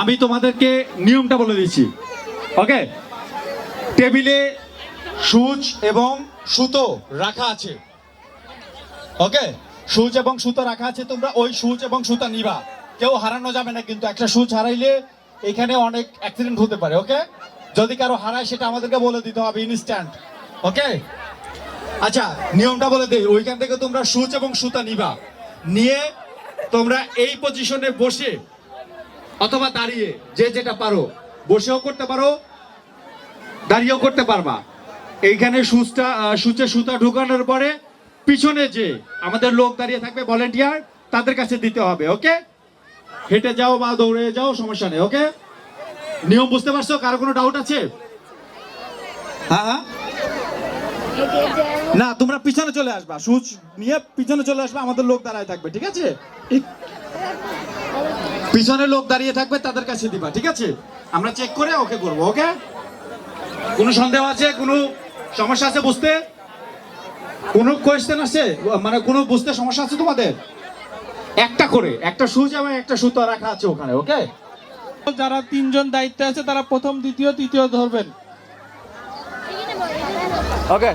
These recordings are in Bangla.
আমি তোমাদেরকে নিয়মটা বলে দিচ্ছি। ওকে, টেবিলে সুচ এবং সুতো রাখা আছে। ওকে, সুচ এবং সুতো রাখা আছে, তোমরা ওই সুচ এবং সুতা নিবা। কেউ হারানো যাবে না, কিন্তু একটা সুচ হারাইলে এখানে অনেক অ্যাক্সিডেন্ট হতে পারে। ওকে, যদি কারো হারায় সেটা আমাদেরকে বলে দিতে হবে ইনস্ট্যান্ট। ওকে, আচ্ছা নিয়মটা বলে দেই। ওইখান থেকে তোমরা সুচ এবং সুতা নিবা, নিয়ে তোমরা এই পজিশনে বসে অথবা দাঁড়িয়ে, যে যেটা পারো, বসেও করতে পারো, দাঁড়িয়েও করতে পারবা। এইখানে সুচে সুতা ঢুকানোর পরে পিছনে যে আমাদের লোক দাঁড়িয়ে থাকবে ভলেন্টিয়ার, তাদের কাছে দিতে হবে। ওকে, হেঁটে যাও বা দৌড়ে যাও, সমস্যা নেই। ওকে, নিয়ম বুঝতে পারছো? কারো কোনো ডাউট আছে? হ্যাঁ, না তোমরা পিছনে চলে আসবা, সুচ নিয়ে পিছনে চলে আসবা, আমাদের লোক দাঁড়ায় থাকবে। ঠিক আছে, পিছনে লোক দাঁড়িয়ে থাকবে, তাদের কাছে দিবা। ঠিক আছে, আমরা চেক করে ওকে করবো। ওকে, কোনো সন্দেহ আছে? কোনো সমস্যা আছে বুঝতে? কোনো কোয়েশ্চেন আছে, মানে কোনো বুঝতে সমস্যা আছে তোমাদের? একটা করে একটা সুচ এবং একটা সুতো রাখা আছে ওখানে। ওকে, যারা তিনজন দায়িত্বে আছে তারা প্রথম, দ্বিতীয়, তৃতীয় ধরবেন। ওকে,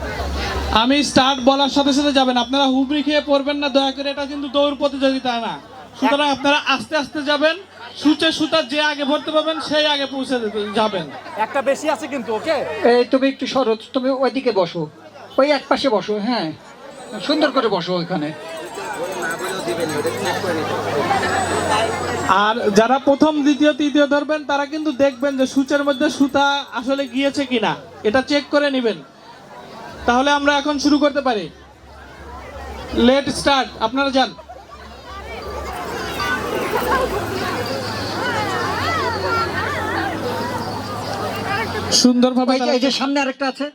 আমি স্টার্ট বলার সাথে সাথে যাবেন, আপনারা হুবড়ি খেয়ে পড়বেন না দয়া করে। এটা কিন্তু দৌড় প্রতিযোগিতা না, সুতরাং আপনারা আস্তে আস্তে যাবেন। সুচে সুতা যে আগে ভরতে পারবেন সেই আগে পৌঁছে যাবেন। একটা বেশি আছে কিন্তু। ওকে, এই তুমি একটু সরো, তুমি ওইদিকে বসো, ওই এক পাশে বসো। হ্যাঁ, সুন্দর করে বসো ওইখানে। আর যারা প্রথম, দ্বিতীয়, তৃতীয় ধরবেন তারা কিন্তু দেখবেন যে সুচের মধ্যে সুতা আসলে গিয়েছে কিনা, এটা চেক করে নেবেন। তাহলে আমরা এখন শুরু করতে পারি। লেট স্টার্ট, আপনারা যান। সুন্দরভাবে এই যে সামনে আরেকটা আছে।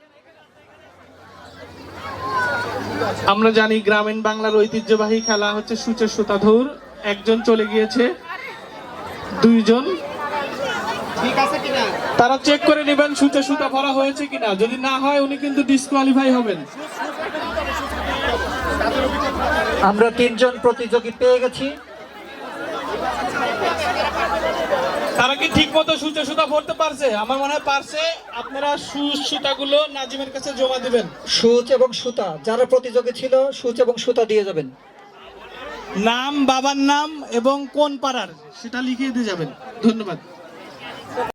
আমরা জানি গ্রামীণ বাংলার ঐতিহ্যবাহী খেলা হচ্ছে সূচের সুতা দৌড়। একজন চলে গিয়েছে, দুইজন। ঠিক আছে কিনা? তারা চেক করে নেবেন সূচের সুতা ভরা হয়েছে কিনা। যদি না হয় উনি কিন্তু ডিসকোয়ালিফাই হবেন। আমরা তিনজন প্রতিযোগী পেয়ে গেছি। তারা কি ঠিক মতো সূচের সুতা ভরতে পারছে? আমার মনে হয় পারছে। আপনারা সুতাগুলো নাজিমের কাছে জমা দিবেন। সুচ এবং সুতা, যারা প্রতিযোগী ছিল সুচ এবং সুতা দিয়ে যাবেন। নাম, বাবার নাম এবং কোন পাড়ার সেটা লিখিয়ে দিয়ে যাবেন। ধন্যবাদ।